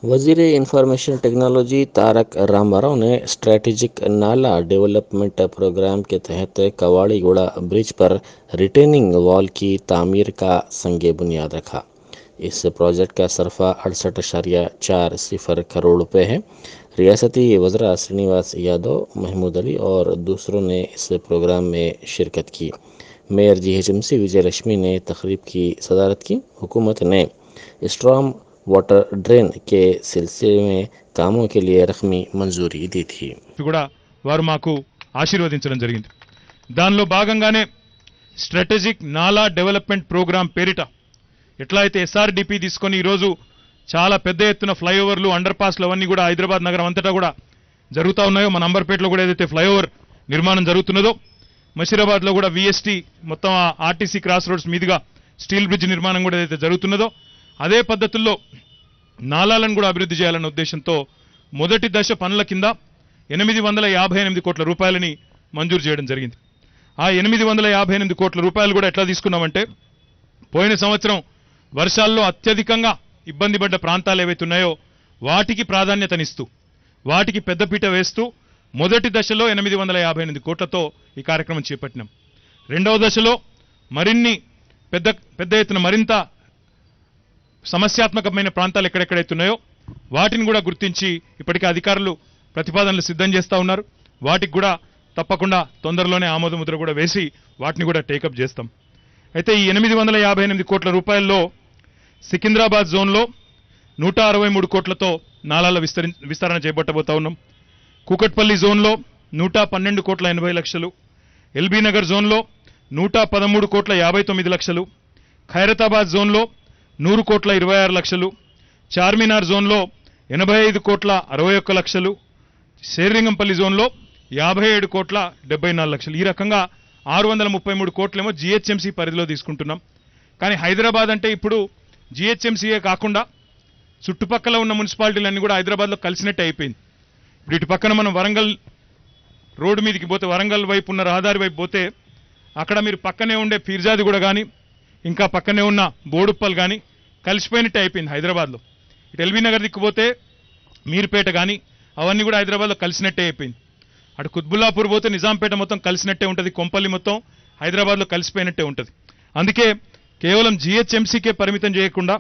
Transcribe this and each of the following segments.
वजीर information technology Tarak Rama Rao ने strategic नाला डेवलपमेंट प्रोग्राम के तहत कवाड़ीगुड़ा ब्रिज पर रिटेनिंग वॉल की तामीर का संग बुनियाद रखा। इस प्रोजेक्ट का सरफा 68.40 करोड़ रुपए है। रियासती वज़रा श्रीनिवास यादव, महमूद अली और दूसरों ने इस प्रोग्राम में शिरकत की। मेयर जीएचएमसी विजय लक्ष्मी ने तकरीब की सदारत की। हुकूमत ने स्ट्रॉम वाटर ड्रेन के सिलसिले में कामों के लिए रकमी मंजूरी दी थी। కూడా వారు మాకు ఆశీర్వదించడం జరిగింది. దానిలో భాగంగానే స్ట్రాటజిక్ నాలా డెవలప్మెంట్ ప్రోగ్రామ్ పేరిట ఎట్లా అయితే ఎస్ఆర్డిపి తీసుకొని ఈరోజు చాలా పెద్ద ఎత్తున ఫ్లైఓవర్లు, అండర్ పాస్లు అవన్నీ కూడా హైదరాబాద్ నగరం అంతటా కూడా జరుగుతూ ఉన్నాయో, మన అంబర్పేటలో కూడా ఏదైతే ఫ్లైఓవర్ నిర్మాణం జరుగుతున్నదో, మషీరాబాద్లో కూడా విఎస్టీ మొత్తం ఆర్టీసీ క్రాస్ రోడ్స్ మీదుగా స్టీల్ బ్రిడ్జ్ నిర్మాణం కూడా ఏదైతే జరుగుతున్నదో, అదే పద్ధతుల్లో నాలాలను కూడా అభివృద్ధి చేయాలన్న ఉద్దేశంతో మొదటి దశ పనుల కింద 858 కోట్ల రూపాయలని మంజూరు చేయడం జరిగింది. ఆ 858 కోట్ల రూపాయలు కూడా ఎట్లా తీసుకున్నామంటే, పోయిన సంవత్సరం వర్షాల్లో అత్యధికంగా ఇబ్బంది పడ్డ ప్రాంతాలు ఏవైతే ఉన్నాయో వాటికి ప్రాధాన్యతనిస్తూ, వాటికి పెద్దపీట వేస్తూ మొదటి దశలో 858 కోట్లతో ఈ కార్యక్రమం చేపట్టినాం. రెండవ దశలో మరిన్ని పెద్ద ఎత్తున మరింత సమస్యాత్మకమైన ప్రాంతాలు ఎక్కడెక్కడైతే ఉన్నాయో వాటిని కూడా గుర్తించి ఇప్పటికే అధికారులు ప్రతిపాదనలు సిద్ధం చేస్తూ ఉన్నారు. వాటికి కూడా తప్పకుండా తొందరలోనే ఆమోద ముద్ర కూడా వేసి వాటిని కూడా టేకప్ చేస్తాం. అయితే ఈ 858 కోట్ల రూపాయల్లో సికింద్రాబాద్ జోన్లో 163 కోట్లతో నాలాల విస్తరణ చేపట్టబోతా ఉన్నాం. కూకట్పల్లి జోన్లో 112 కోట్ల 80 లక్షలు, ఎల్బీ నగర్ జోన్లో 113 కోట్ల 59 లక్షలు, ఖైరతాబాద్ జోన్లో 100 కోట్ల 26 లక్షలు, చార్మినార్ జోన్లో 85 కోట్ల 61 లక్షలు, శేర్లింగంపల్లి జోన్లో 57 కోట్ల 74 లక్షలు. ఈ రకంగా 633 కోట్లేమో జిహెచ్ఎంసీ పరిధిలో తీసుకుంటున్నాం. కానీ హైదరాబాద్ అంటే ఇప్పుడు జిహెచ్ఎంసీయే కాకుండా చుట్టుపక్కల ఉన్న మున్సిపాలిటీలన్నీ కూడా హైదరాబాద్లో కలిసినట్టు అయిపోయింది. ఇప్పుడు ఇటు పక్కన మనం వరంగల్ రోడ్డు మీదకి పోతే, వరంగల్ వైపు ఉన్న రహదారి వైపు పోతే అక్కడ మీరు పక్కనే ఉండే పీర్జాది కూడా కానీ, ఇంకా పక్కనే ఉన్న బోడుప్పల్ కానీ కలిసిపోయినట్టే అయిపోయింది హైదరాబాద్లో. ఇటు ఎల్బీ నగర్ దిక్కుపోతే మీర్పేట కానీ అవన్నీ కూడా హైదరాబాద్లో కలిసినట్టే అయిపోయింది. అటు కుత్బుల్లాపూర్ పోతే నిజాంపేట మొత్తం కలిసినట్టే ఉంటుంది, కొంపల్లి మొత్తం హైదరాబాద్లో కలిసిపోయినట్టే ఉంటుంది. అందుకే కేవలం జిహెచ్ఎంసీకే పరిమితం చేయకుండా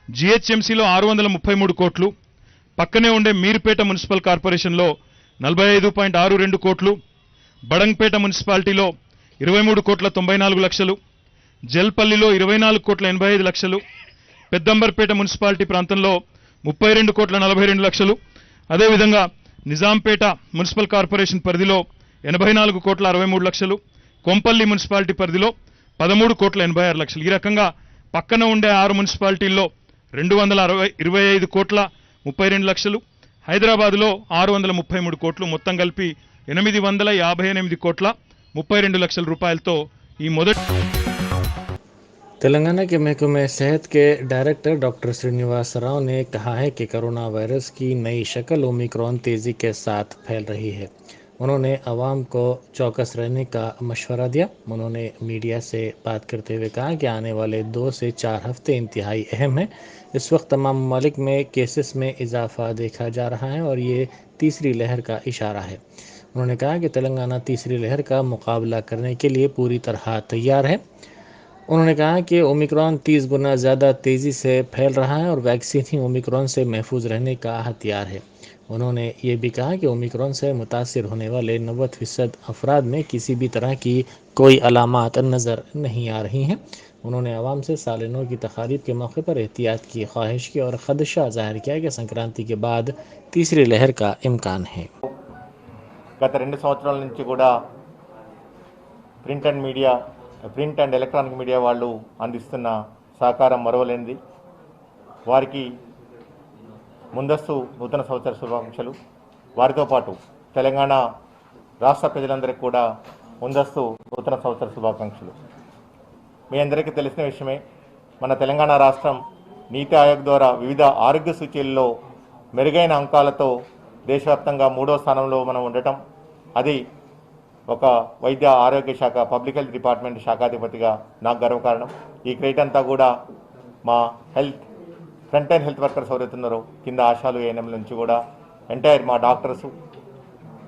జిహెచ్ఎంసీలో 633 కోట్లు, పక్కనే ఉండే మీర్పేట మున్సిపల్ కార్పొరేషన్లో 45.62 కోట్లు, బడంగ్పేట మున్సిపాలిటీలో 23 కోట్ల 94 లక్షలు, జల్పల్లిలో 24 కోట్ల 85 లక్షలు, పెద్దంబర్పేట మున్సిపాలిటీ ప్రాంతంలో 32 కోట్ల 42 లక్షలు, అదేవిధంగా నిజాంపేట మున్సిపల్ కార్పొరేషన్ పరిధిలో 84 కోట్ల 63 లక్షలు, కొంపల్లి మున్సిపాలిటీ పరిధిలో 13 కోట్ల 86 లక్షలు. ఈ రకంగా పక్కన ఉండే 6 మున్సిపాలిటీల్లో 225 కోట్ల 32 లక్షలు, హైదరాబాద్లో 633 కోట్లు, మొత్తం కలిపి 858 కోట్ల 32 లక్షల రూపాయలతో ఈ మొదటి. तेलंगाना के महकमे सेहत के डायरेक्टर डॉक्टर श्रीनिवास राव ने कहा है कि कोरोना वायरस की नई शक्ल ओमिक्रॉन तेज़ी के साथ फैल रही है। उन्होंने आवाम को चौकस रहने का मशवरा दिया। उन्होंने मीडिया से बात करते हुए कहा कि आने वाले 2 से 4 हफ्ते इंतहाई अहम हैं। इस वक्त तमाम ममालिक में केसेस में इजाफा देखा जा रहा है और ये तीसरी लहर का इशारा है। उन्होंने कहा कि तेलंगाना तीसरी लहर का मुकाबला करने के लिए पूरी तरह तैयार है। उन्होंने कहा कि ओमिक्रॉन 30 गुना ज़्यादा तेज़ी से फैल रहा है और वैक्सीन ही ओमिक्रॉन से महफूज रहने का हथियार है। उन्होंने ये भी कहा कि ओमिक्रॉन से मुतासिर होने वाले 90% अफराद में किसी भी तरह की कोई अलामात नज़र नहीं आ रही हैं। उन्होंने आवाम से साल नौ की तकारीब के मौके पर एहतियात की ख्वाहिश की और ख़दशा ज़ाहिर किया कि संक्रांति के बाद तीसरी लहर का इम्कान है। గత 2 సంవత్సరాల నుంచి కూడా ప్రింట్ అండ్ ఎలక్ట్రానిక్ మీడియా వాళ్ళు అందిస్తున్న సహకారం మరవలేనిది. వారికి ముందస్తు నూతన సంవత్సర శుభాకాంక్షలు. వారితో పాటు తెలంగాణ రాష్ట్ర ప్రజలందరికీ కూడా ముందస్తు నూతన సంవత్సర శుభాకాంక్షలు. మీ అందరికీ తెలిసిన విషయమే, మన తెలంగాణ రాష్ట్రం నీతి ఆయోగ్ ద్వారా వివిధ ఆరోగ్య సూచీల్లో మెరుగైన అంకాలతో దేశవ్యాప్తంగా 3వ స్థానంలో మనం ఉండటం, అది ఒక వైద్య ఆరోగ్య శాఖ పబ్లిక్ హెల్త్ డిపార్ట్మెంట్ శాఖాధిపతిగా నాకు గర్వకారణం. ఈ క్రెడిట్ అంతా కూడా మా health front line health workers ఎవరైతే ఉన్నారో కింద ఆశాలు ఏఎన్ఎంల నుంచి కూడా ఎంటైర్ మా డాక్టర్సు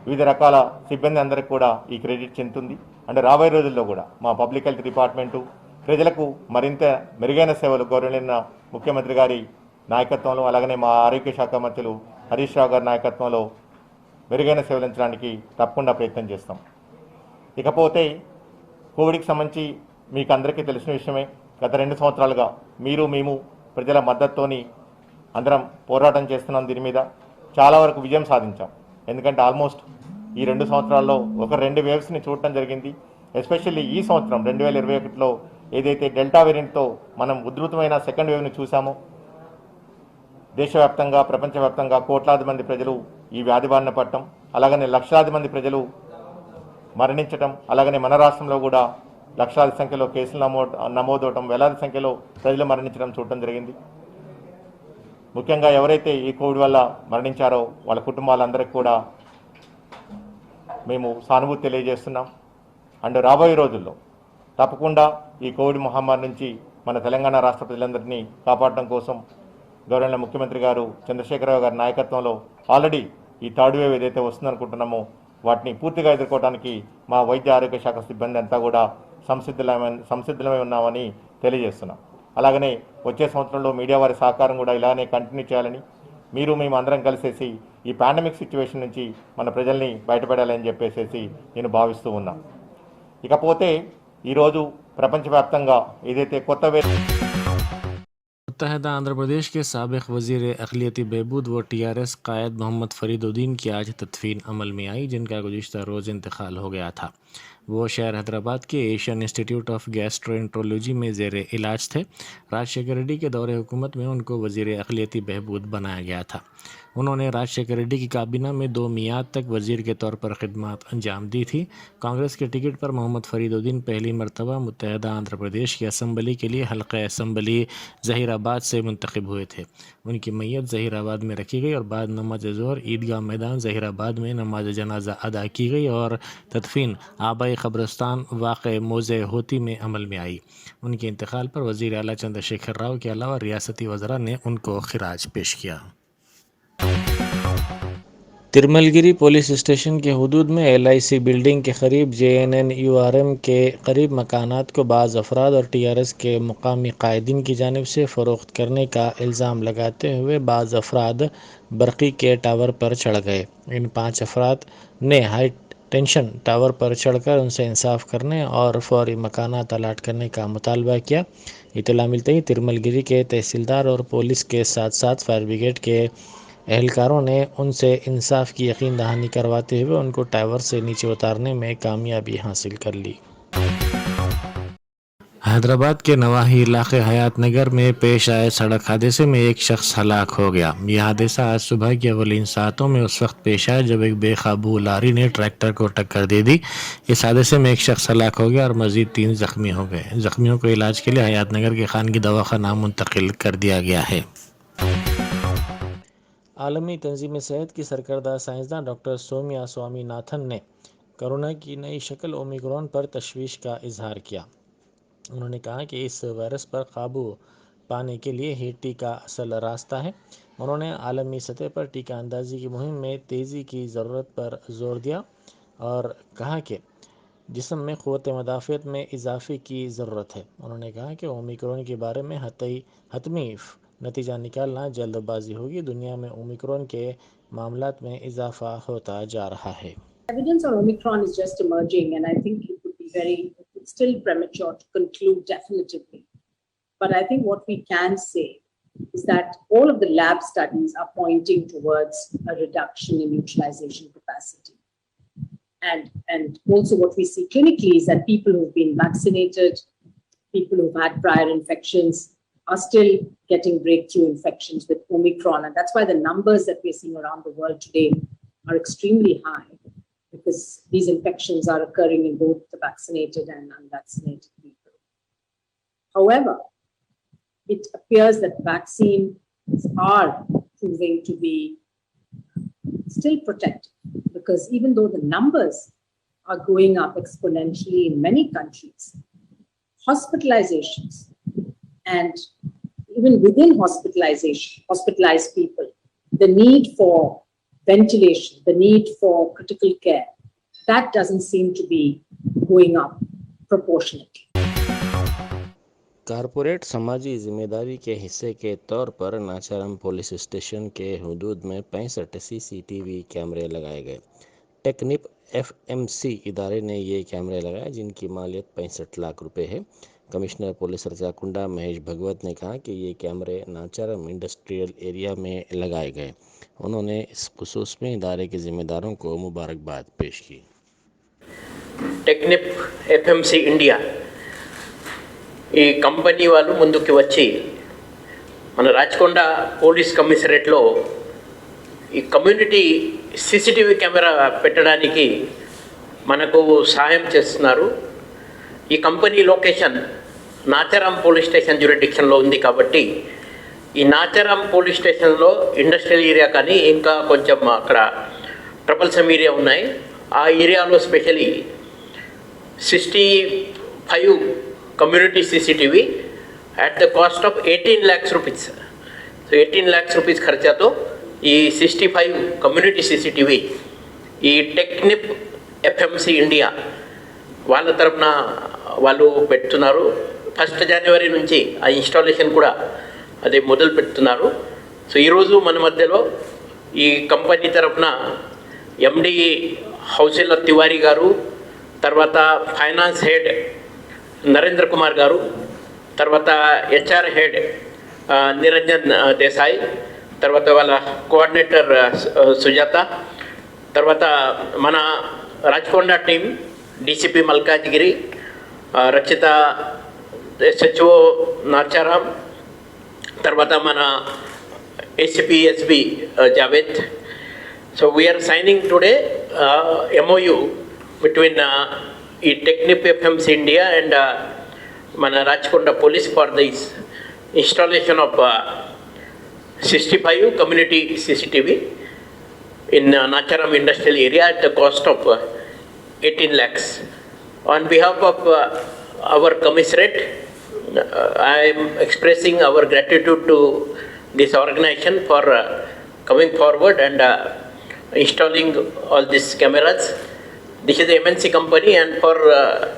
వివిధ రకాల సిబ్బంది అందరికీ కూడా ఈ క్రెడిట్ చెందుతుంది. అంటే రాబోయే రోజుల్లో కూడా మా పబ్లిక్ హెల్త్ డిపార్ట్మెంటు ప్రజలకు మరింత మెరుగైన సేవలు గౌరవనీయ ముఖ్యమంత్రి గారి నాయకత్వంలో, అలాగనే మా ఆరోగ్య శాఖ మంత్రులు హరీష్ రావు గారి నాయకత్వంలో మెరుగైన సేవలు అందించడానికి తప్పకుండా ప్రయత్నం చేస్తాం. ఇకపోతే కోవిడ్కి సంబంధించి మీకు అందరికీ తెలిసిన విషయమే, గత 2 సంవత్సరాలుగా మీరు మేము ప్రజల మద్దతుతోని అందరం పోరాటం చేస్తున్నాం. దీని మీద చాలా వరకు విజయం సాధించాం. ఎందుకంటే ఆల్మోస్ట్ ఈ 2 సంవత్సరాల్లో ఒక 2 వేవ్స్ని చూడటం జరిగింది. ఎస్పెషల్లీ ఈ సంవత్సరం 2021లో ఏదైతే డెల్టా వేరియంట్తో మనం ఉధృతమైన సెకండ్ వేవ్ని చూసామో, దేశవ్యాప్తంగా ప్రపంచవ్యాప్తంగా కోట్లాది మంది ప్రజలు ఈ వ్యాధి బారిన పడటం, అలాగనే లక్షలాది మంది ప్రజలు మరణించటం, అలాగనే మన రాష్ట్రంలో కూడా లక్షలాది సంఖ్యలో కేసులు నమోదవటం, వేలాది సంఖ్యలో ప్రజలు మరణించడం చూడటం జరిగింది. ముఖ్యంగా ఎవరైతే ఈ కోవిడ్ వల్ల మరణించారో వాళ్ళ కుటుంబాలందరికీ కూడా మేము సానుభూతి తెలియజేస్తున్నాం. అండ్ రాబోయే రోజుల్లో తప్పకుండా ఈ కోవిడ్ మహమ్మారి నుంచి మన తెలంగాణ రాష్ట్ర ప్రజలందరినీ కాపాడటం కోసం గౌరవనీయ ముఖ్యమంత్రి గారు చంద్రశేఖరరావు గారి నాయకత్వంలో ఆల్రెడీ ఈ థర్డ్ వేవ్ ఏదైతే వస్తుందనుకుంటున్నామో వాటిని పూర్తిగా ఎదుర్కోవడానికి మా వైద్య ఆరోగ్య శాఖ సిబ్బంది అంతా కూడా సంసిద్ధమై ఉన్నామని తెలియజేస్తున్నాం. అలాగనే వచ్చే సంవత్సరంలో మీడియా వారి సహకారం కూడా ఇలానే కంటిన్యూ చేయాలని, మేము అందరం కలిసేసి ఈ పాండమిక్ సిచ్యువేషన్ నుంచి మన ప్రజల్ని బయటపడాలని చెప్పేసి నేను భావిస్తూ ఉన్నా. ఇకపోతే ఈరోజు ప్రపంచవ్యాప్తంగా ఏదైతే కొత్త मुत्तहदा आंध्र प्रदेश के साबिक वज़ीर अक़लियती बहबूद व TRS कायद मोहम्मद फ़रीदुद्दीन की आज तदफ़ीन अमल में आई, जिनका गुज़िश्ता रोज़ इंतकाल हो गया था। वो शहर हैदराबाद के एशियन इंस्टीट्यूट ऑफ गैस्ट्रोएंट्रोलॉजी में ज़ेर इलाज थे। राजशेखर रेड्डी के दौरे हुकूमत में उनको वज़ीर अक़लियती बहबूद बनाया गया था। उन्होंने राजशेखर रेड्डी की काबीना में 2 मियाद तक वज़ीर के तौर पर खिदमत अंजाम दी थी। कांग्रेस के टिकट पर मोहम्मद फ़रीदुद्दीन पहली मरतबा मुत्तहदा आंध्र प्रदेश की असम्बली के लिए हल्का असम्बली ज़हीराबाद से मुंतखब हुए थे। उनकी मैयत ज़हीराबाद में रखी गई और बाद नमाज ज़ोहर ईदगाह मैदान ज़हीराबाद में नमाज जनाजा अदा की गई और तदफ़ीन आबाई क़ब्रिस्तान वाक़े मौज़े होती में अमल में आई। उनके इंतकाल पर वज़ीर आला चंद्रशेखर राव के अलावा रियासती वज़रा ने उनको खिराज पेश किया। तिरमलगिरी पुलिस स्टेशन के हुदूद में LIC बिल्डिंग के करीब JNNURM के करीब मकानात को बाज़ अफराद और TRS के मुकामी कायदीन की जानिब से फ़रोख्त करने का इल्ज़ाम लगाते हुए बाज़ अफराद बरक़ी के टावर पर चढ़ गए। इन 5 अफराद ने हाई टेंशन टावर पर चढ़कर उनसे इंसाफ करने और फौरी मकानात अलाट करने का मुतालबा किया। इत्तला मिलते ही तिरमलगिरी के तहसीलदार और पुलिस के साथ साथ फायर ब्रिगेड के एहलकारों ने उनसे इंसाफ की यकीन दहानी करवाते हुए उनको टावर से नीचे उतारने में कामयाबी हासिल कर ली। हैदराबाद के नवाही इलाके हयात नगर में पेश आए सड़क हादसे में एक शख्स हलाक हो गया। यह हादसा आज सुबह की अवलीन सातों में उस वक्त पेश आया जब एक बेकाबू लारी ने ट्रैक्टर को टक्कर दे दी। इस हादसे में एक शख्स हलाक हो गया और मजीद 3 जख्मी हो गए। जख्मियों को इलाज के लिए हयात नगर के खानगी दवाखाना मुंतकिल कर दिया गया है। आलमी तंजीम सेहत की सरकर्दा साइंसदान डॉक्टर सौम्या स्वामीनाथन ने कोरोना की नई शक्ल ओमिक्रॉन पर तशवीश का इजहार किया। उन्होंने कहा कि इस वायरस पर काबू पाने के लिए ही टीका असल रास्ता है। उन्होंने आलमी सतह पर टीका अंदाजी की मुहिम में तेज़ी की ज़रूरत पर जोर दिया और कहा कि जिस्म में क़ुव्वत मदाफ़ियत में इजाफ़े की ज़रूरत है। उन्होंने कहा कि ओमिक्रॉन के बारे में हतमी नतीजा निकालना जल्दबाजी होगी। दुनिया में ओमिक्रॉन के मामलात में इजाफा होता जा रहा है। Evidence on Omicron is just emerging, and I think it would be it's still premature to conclude definitively. But I think what we can say is that all of the lab studies are pointing towards a reduction in utilization capacity. And also what we see clinically is that people who've been vaccinated, people who've had prior infections, are still getting breakthrough infections with Omicron. And that's why the numbers that we're seeing around the world today are extremely high, because these infections are occurring in both the vaccinated and unvaccinated people. However, it appears that vaccines are proving to be still protective, because even though the numbers are going up exponentially in many countries, hospitalizations and even within hospitalized people, the need for ventilation, the need for critical care, that doesn't seem to be going up proportionately. Corporate समाजी जिम्मेदारी के हिस्से के तौर पर Nacharam police station के हदूद में 65 सीसीटीवी कैमरे लगाए गए। टेक्निप एफएमसी इदारे ने ये कैमरे लगाए जिनकी मालियत 65 लाख रुपए है। कमिश्नर पुलिस रचाकुंडा महेश भगवत ने कहा कि ये कैमरे नाचाराम इंडस्ट्रियल एरिया में लगाए गए। उन्होंने इस खुसूस में इदारे के जिम्मेदारों को मुबारकबाद पेश की। టెక్నిప్ ఎఫ్ఎంసి ఇండియా ఈ కంపెనీ వాళ్ళు ముందుకు వచ్చి మన రాచకొండ పోలీస్ కమిషనరేట్లో ఈ కమ్యూనిటీ సీసీటీవీ కెమెరా పెట్టడానికి మనకు సహాయం చేస్తున్నారు. ఈ కంపెనీ లొకేషన్ నాచారాం పోలీస్ స్టేషన్ జ్యూరిడిక్షన్లో ఉంది కాబట్టి ఈ నాచారాం పోలీస్ స్టేషన్లో ఇండస్ట్రియల్ ఏరియా కానీ ఇంకా కొంచెం అక్కడ ట్రబల్సమ్ ఏరియా ఉన్నాయి. ఆ ఏరియాలో especially 65 community CCTV at the cost of 18 lakhs rupees. So 18 lakhs rupees ఖర్చాతో ఈ 65 కమ్యూనిటీ CCTV ఈ టెక్నిప్ ఎఫ్ఎంసి ఇండియా వాళ్ళ తరఫున వాళ్ళు పెడుతున్నారు. 1 జనవరి నుంచి ఆ ఇన్స్టాలేషన్ కూడా అదే మొదలు పెడుతున్నారు. సో ఈరోజు మన మధ్యలో ఈ కంపెనీ తరఫున ఎండి హౌసిల్ల తివారీ గారు, తర్వాత ఫైనాన్స్ హెడ్ నరేంద్ర కుమార్ గారు, తర్వాత హెచ్ఆర్ హెడ్ నిరంజన్ దేశాయ్, తర్వాత వాళ్ళ కోఆర్డినేటర్ సుజాత, తర్వాత మన Rachakonda team DCP Malkajgiri, Rachitha SHO Nacharam, తర్వాత మన ACP SB Javed. So we are signing today MOU between Technip FMC India and Mana Rachkonda Police for this installation of 65 community CCTV in Nacharam industrial area at the cost of 18 lakhs. On behalf of our commissariat, I am expressing our gratitude to this organization for coming forward and installing all these cameras. This is a MNC company, and for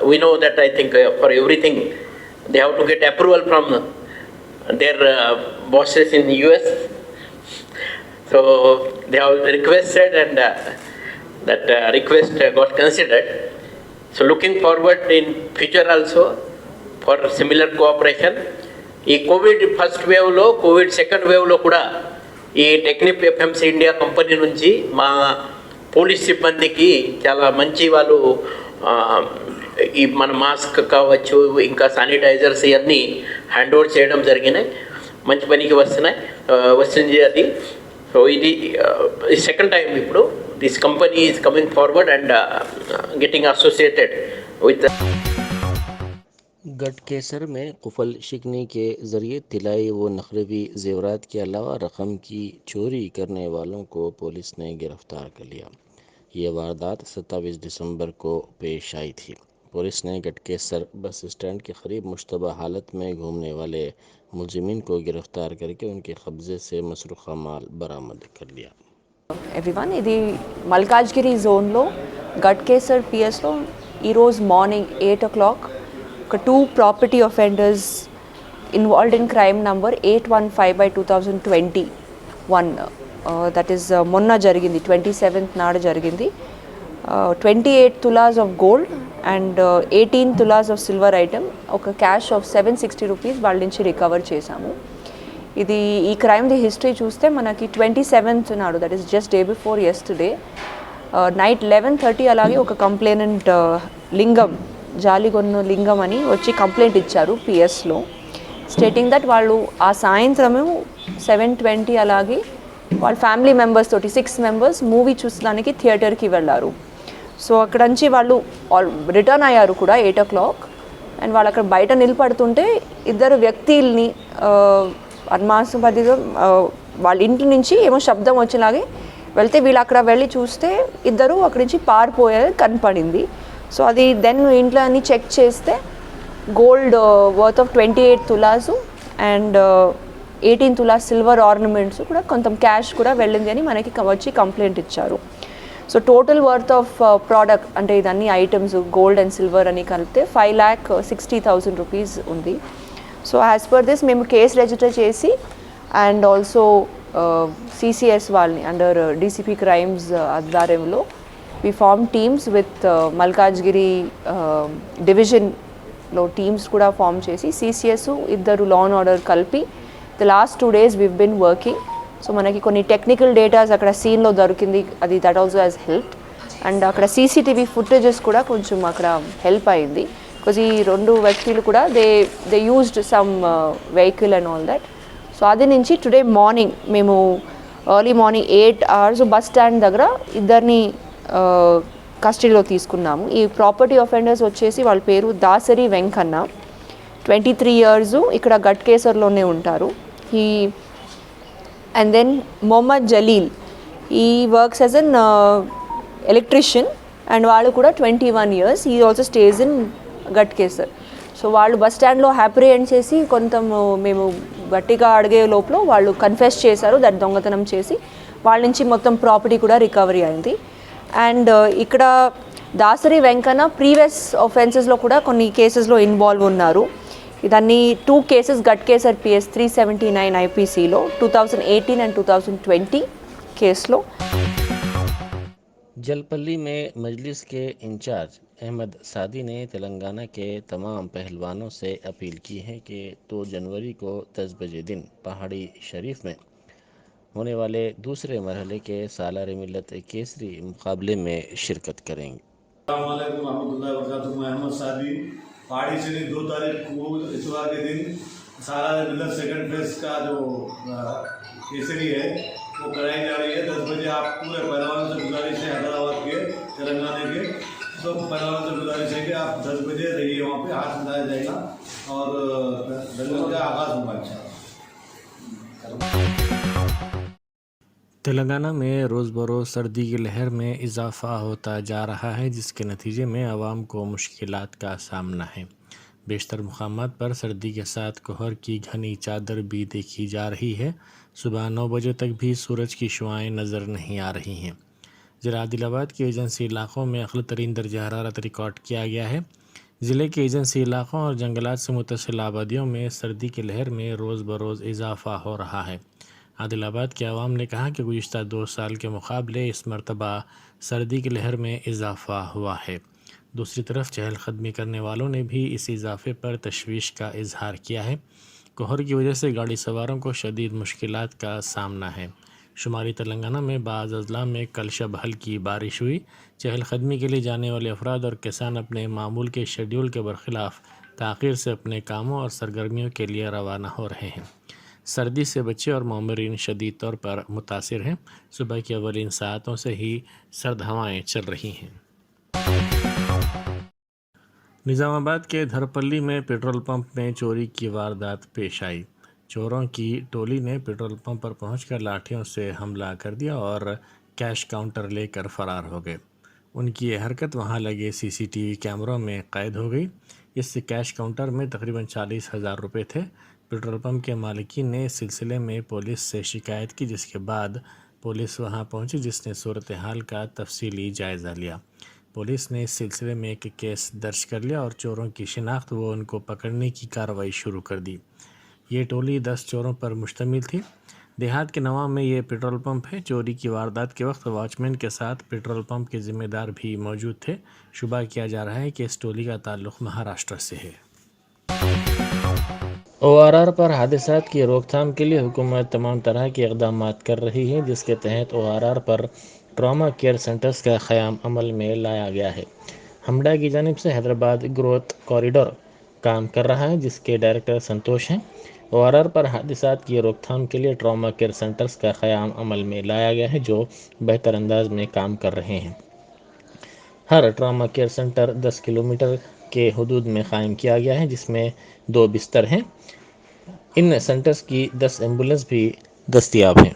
we know that I think for everything they have to get approval from their bosses in the US. So they have requested, and that request got considered. So looking forward in future also for similar cooperation. ఈ Covid first వేవ్లో, Covid second వేవ్లో కూడా ఈ Technip FMC India company నుంచి మా police సిబ్బందికి చాలా మంచి వాళ్ళు ఈ మన మాస్క్ కావచ్చు, ఇంకా శానిటైజర్స్ ఇవన్నీ హ్యాండ్ ఓవర్ చేయడం జరిగినాయి. మంచి పనికి వస్తుంది అది. సో ఇది సెకండ్ టైం ఇప్పుడు this company is coming forward and getting associated with. गढ़केसर में कुफल शिकनी के ज़रिए तिलाई व नखरवी जेवरात के अलावा रकम की चोरी करने वालों को पुलिस ने गिरफ्तार कर लिया। ये वारदात 27 दिसंबर को पेश आई थी। पुलिस ने गढ़केसर बस स्टैंड के करीब मुश्तबा हालत में घूमने वाले मुलजिमीन को गिरफ्तार करके उनके कब्जे से मसरूखा माल बरामद कर लिया। ఎవ్రీవన్, ఇది మల్కాజ్గిరి జోన్లో గట్కేసర్ పిఎస్లో ఈరోజు మార్నింగ్ 8 o'clock ఒక 2 property offenders involved in crime number 815/2021 that is మొన్న జరిగింది, 27th నాడు జరిగింది. 28 tolas of gold and 18 tolas of silver item, ఒక క్యాష్ ఆఫ్ 760 రూపీస్ వాళ్ళ నుంచి రికవర్ చేశాము. ఇది ఈ క్రైమ్ది హిస్టరీ చూస్తే మనకి 27th నాడు, that is just day before yesterday night 11:30 అలాగే ఒక కంప్లైనెంట్ లింగం, జాలిగొన్ను లింగం అని వచ్చి కంప్లైంట్ ఇచ్చారు పిఎస్లో, స్టేటింగ్ దట్ వాళ్ళు ఆ సాయంత్రము 7:20 అలాగే వాళ్ళ ఫ్యామిలీ మెంబర్స్ తోటి 6 members మూవీ చూసడానికి థియేటర్కి వెళ్ళారు. సో అక్కడ నుంచి వాళ్ళు రిటర్న్ అయ్యారు కూడా 8 o'clock. అండ్ వాళ్ళు అక్కడ బయట నిలబడుతుంటే ఇద్దరు వ్యక్తుల్ని అనుమానాస్పదంగా వాళ్ళ ఇంటి నుంచి ఏమో శబ్దం వచ్చేలాగే వెళ్తే వీళ్ళు అక్కడ వెళ్ళి చూస్తే ఇద్దరు అక్కడి నుంచి పారిపోయారు కనపడింది. సో అది దెన్ ఇంట్లో అన్ని చెక్ చేస్తే గోల్డ్ వర్త్ ఆఫ్ 28 తులాసు అండ్ 18 తులా సిల్వర్ ఆర్నమెంట్స్ కూడా కొంత క్యాష్ కూడా వెళ్ళింది అని మనకి వచ్చి కంప్లైంట్ ఇచ్చారు. So total worth of product అంటే ఇదన్నీ ఐటమ్స్ గోల్డ్ అండ్ సిల్వర్ అని కలిపితే 5,60,000 రూపీస్ ఉంది. సో యాజ్ పర్ దిస్ మేము కేసు రిజిస్టర్ చేసి అండ్ ఆల్సో సిసిఎస్ వాళ్ళని అండర్ డీసీపీ క్రైమ్స్ ఆధ్వర్యంలో we form teams with Malkajgiri డివిజన్లో టీమ్స్ కూడా ఫామ్ చేసి సిసిఎస్ ఇద్దరు లా అండ్ ఆర్డర్ కలిపి the last 2 days we've been working. So మనకి కొన్ని టెక్నికల్ డేటాస్ అక్కడ సీన్లో దొరికింది, అది that also has help. And అక్కడ సీసీటీవీ ఫుటేజెస్ కూడా కొంచెం అక్కడ హెల్ప్ అయింది. బికాజ్ ఈ 2 వ్యక్తులు కూడా they used some vehicle and all that. So అది నుంచి టుడే మార్నింగ్ మేము early morning 8 hours bus stand దగ్గర ఇద్దరిని కస్టడీలో తీసుకున్నాము. ఈ ప్రాపర్టీ అఫెండర్స్ వచ్చేసి వాళ్ళ పేరు దాసరి వెంకన్న, 23 years, ఇక్కడ గట్కేసర్లోనే ఉంటారు. And then Mohammad Jalil, he works as an electrician and వాళ్ళు కూడా 21 years, he also stays in Ghatkesar. So వాళ్ళు బస్ స్టాండ్లో హ్యాపీరెంట్ చేసి కొంత మేము గట్టిగా అడిగే లోపల వాళ్ళు కన్ఫెస్ చేశారు దట్ దొంగతనం చేసి వాళ్ళ నుంచి మొత్తం ప్రాపర్టీ కూడా రికవరీ అయింది. అండ్ ఇక్కడ దాసరి వెంకన్న ప్రీవియస్ ఆఫెన్సెస్లో కూడా కొన్ని కేసెస్లో ఇన్వాల్వ్ ఉన్నారు. ఇదన్నీ 2 cases గట్కేసర్ PS 379 IPCలో 2018 and 2020 కేసులో. जलपल्ली में मजलिस के इंचार्ज अहमद सादी ने तेलंगाना के तमाम पहलवानों से अपील की है कि 2 जनवरी को 10 बजे दिन पहाड़ी शरीफ में होने वाले दूसरे मरहले के सालार मिलत केसरी मुकाबले में शिरकत करेंगे. अस्सलामुअलैकुम रहमतुल्लाहि व बरकातुहू. मैं अहमद सादी पहाड़ी शरीफ 2 तारीख को इतवार के दिन सालार मिलत सेकंड फेज का जो केसरी है वो कराई जा रही है. 10 बजे आप पूरे पहलवानों से गुजारिश है, हैदराबाद के तेलंगाना के सब पहलवानों से गुजारिश है कि आप 10 बजे रहिए वहाँ पे, हाथ मिलाया जाएगा और दंगल का आगाज होगा इंशाअल्लाह. तेलंगाना में रोज़ बरोज़ सर्दी की लहर में इजाफ़ा होता जा रहा है, जिसके नतीजे में आवाम को मुश्किलात का सामना है. बेशतर मुकामात पर सर्दी के साथ कोहर की घनी चादर भी देखी जा रही है. सुबह 9 बजे तक भी सूरज की शुआएँ नज़र नहीं आ रही हैं. ज़िला आदिलाबाद के एजेंसी इलाक़ों में अक़ल तरीन दर्जा हरारत रिकॉर्ड किया गया है. ज़िले के एजेंसी इलाक़ों और जंगलात से मुतसिल आबादियों में सर्दी की लहर में रोज़ बरोज़ इजाफ़ा हो रहा है. आदिलाबाद के अवाम ने कहा कि गुज़िश्ता 2 साल के मुकाबले इस मरतबा सर्दी की लहर में इजाफ़ा हुआ है. दूसरी तरफ चहलकदमी करने वालों ने भी इस इजाफे पर तशवीश का इजहार किया है. कोहर की वजह से गाड़ी सवारों को शदीद मुश्किलात का सामना है. शुमारी तेलंगाना में बाज़ अजला में कल शब हल्की बारिश हुई. चहलकदमी के लिए जाने वाले अफराद और किसान अपने मामूल के शेड्यूल के बरखिलाफ़ ताख़ीर से अपने कामों और सरगर्मियों के लिए रवाना हो रहे हैं. सर्दी से बच्चे और मामरीन शदीद तौर पर मुतासिर हैं. सुबह की अवलिन सातों से ही सर्द हवाएं चल रही हैं. निज़ामाबाद के धरपल्ली में पेट्रोल पंप में चोरी की वारदात पेश आई. चोरों की टोली ने पेट्रोल पंप पर पहुंचकर लाठियों से हमला कर दिया और कैश काउंटर लेकर फरार हो गए. उनकी ये हरकत वहां लगे सीसीटीवी कैमरों में कैद हो गई. इस कैश काउंटर में तकरीबन 40,000 रुपये थे. पेट्रोल पंप के मालिकीन ने इस सिलसिले में पुलिस से शिकायत की, जिसके बाद पुलिस वहां पहुंची, जिसने सूरत हाल का तफसीली जायज़ा लिया. पुलिस ने इस सिलसिले में एक केस दर्ज कर लिया और चोरों की शिनाख्त व उनको पकड़ने की कार्रवाई शुरू कर दी. ये टोली 10 चोरों पर मुश्तमिल थी. देहात के नवाब में ये पेट्रोल पंप है. चोरी की वारदात के वक्त वॉचमैन के साथ पेट्रोल पंप के ज़िम्मेदार भी मौजूद थे. शुबा किया जा रहा है कि इस टोली का ताल्लुक़ महाराष्ट्र से है. ORR पर हादसात की रोकथाम के लिए हुकूमत तमाम तरह के इक़दाम कर रही है, जिसके तहत ORR पर ट्रॉमा केयर सेंटर्स का क़याम अमल में लाया गया है. हमडा की जानिब से हैदराबाद ग्रोथ कॉरिडोर काम कर रहा है, जिसके डायरेक्टर संतोष हैं. ORR पर हादसात की रोकथाम के लिए ट्रॉमा केयर सेंटर्स का क़याम अमल में लाया गया है, जो बेहतर अंदाज में काम कर रहे हैं. हर ट्रॉमा केयर सेंटर 10 किलोमीटर के हदूद में क़ायम किया गया है, जिसमें 2 बिस्तर हैं. इन सेंटर्स की 10 एम्बुलेंस भी दस्तयाब हैं.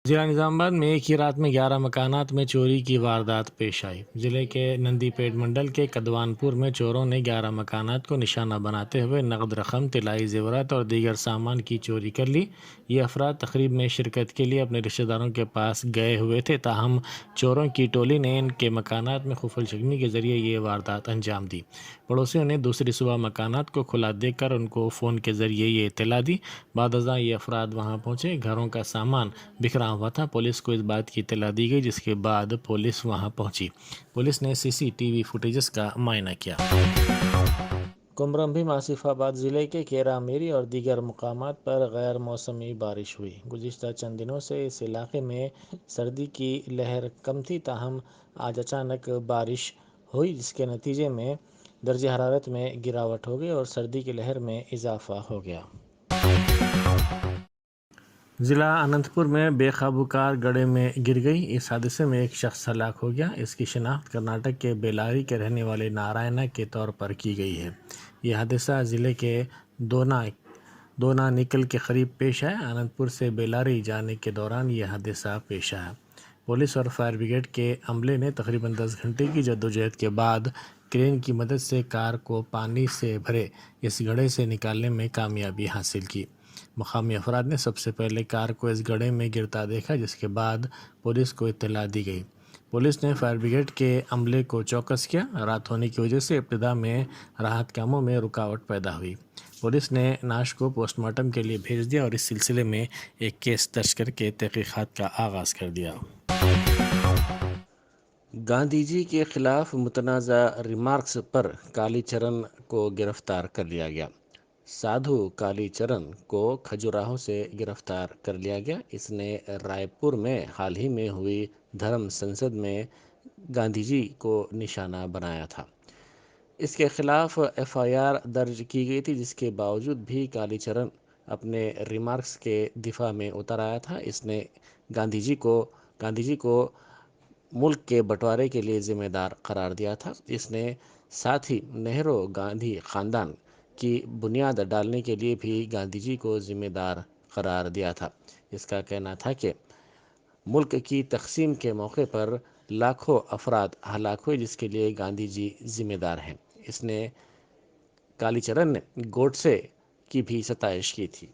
जिला निज़ामाबाद में एक ही रात में 11 मकानात में चोरी की वारदात पेश आई। जिले के नंदीपेट मंडल के कदवानपुर में चोरों ने 11 मकानात को निशाना बनाते हुए नकद रकम, तिलाई जेवरात और दीगर सामान की चोरी कर ली। ये अफराद तकरीब में शिरकत के लिए अपने रिश्तेदारों के पास गए हुए थे, ताहम चोरों की टोली ने इनके मकानात में खुफल चकनी के जरिए ये वारदात अंजाम दी। पड़ोसियों ने दूसरी सुबह मकानात को खुला देखकर उनको फ़ोन के जरिए ये इत्तला दी। बाद अज़ां ये अफराद वहाँ पहुँचे। घरों का सामान बिखरा हुआ था। पुलिस को इस बात की इत्तला दी गई, जिसके बाद पुलिस वहां पहुंची। पुलिस ने सीसीटीवी फुटेजेस का मुआयना किया। कुमरम भी आसिफाबाद ज़िले के केरामेरी और दीगर मकामात पर गैर मौसमी बारिश हुई। गुज़िश्ता चंद दिनों से इस इलाके में सर्दी की लहर कम थी, ताहम आज अचानक बारिश हुई, जिसके नतीजे में दर्ज हरारत में गिरावट हो गई और सर्दी की लहर में इजाफा हो गया। ज़िला अनंतपुर में बेकाबू कार गड्ढे में गिर गई। इस हादसे में एक शख्स हलाक हो गया। इसकी शिनाख्त कर्नाटक के बेलारी के रहने वाले नारायणा के तौर पर की गई है। यह हादसा ज़िले के दोना निकल के करीब पेश आया। अनंतपुर से बेलारी जाने के दौरान यह हादसा पेश आया। पुलिस और फायर ब्रिगेड के अमले ने तकरीबन 10 घंटे की जद्दोजहद के बाद क्रेन की मदद से कार को पानी से भरे इस गड्ढे से निकालने में कामयाबी हासिल की। मकामी अफराद ने सबसे पहले कार को इस गड्ढे में गिरता देखा, जिसके बाद पुलिस को इत्तला दी गई। पुलिस ने फायर ब्रिगेड के अमले को चौकस किया। रात होने की वजह से इब्तिदा में राहत कामों में रुकावट पैदा हुई। पुलिस ने नाश को पोस्टमार्टम के लिए भेज दिया और इस सिलसिले में एक केस दर्ज करके तहकीकात का आगाज़ कर दिया। गांधी जी के खिलाफ मुतनाज़ा रिमार्क्स पर कालीचरण को गिरफ्तार कर लिया गया। साधु कालीचरण को खजुराहो से गिरफ्तार कर लिया गया। इसने रायपुर में हाल ही में हुई धर्म संसद में गांधी जी को निशाना बनाया था। इसके खिलाफ एफआईआर दर्ज की गई थी, जिसके बावजूद भी कालीचरण अपने रिमार्क्स के दिफा में उतर आया था। इसने गांधी जी को मुल्क के बंटवारे के लिए जिम्मेदार करार दिया था। इसने साथ ही नेहरू गांधी ख़ानदान की बुनियाद डालने के लिए भी गांधी जी को जिम्मेदार करार दिया था। इसका कहना था कि मुल्क की तकसीम के मौके पर लाखों अफराद हलाक हुए, जिसके लिए गांधी जी जिम्मेदार हैं। इसने कालीचरण ने गोडसे की भी सताइश की थी।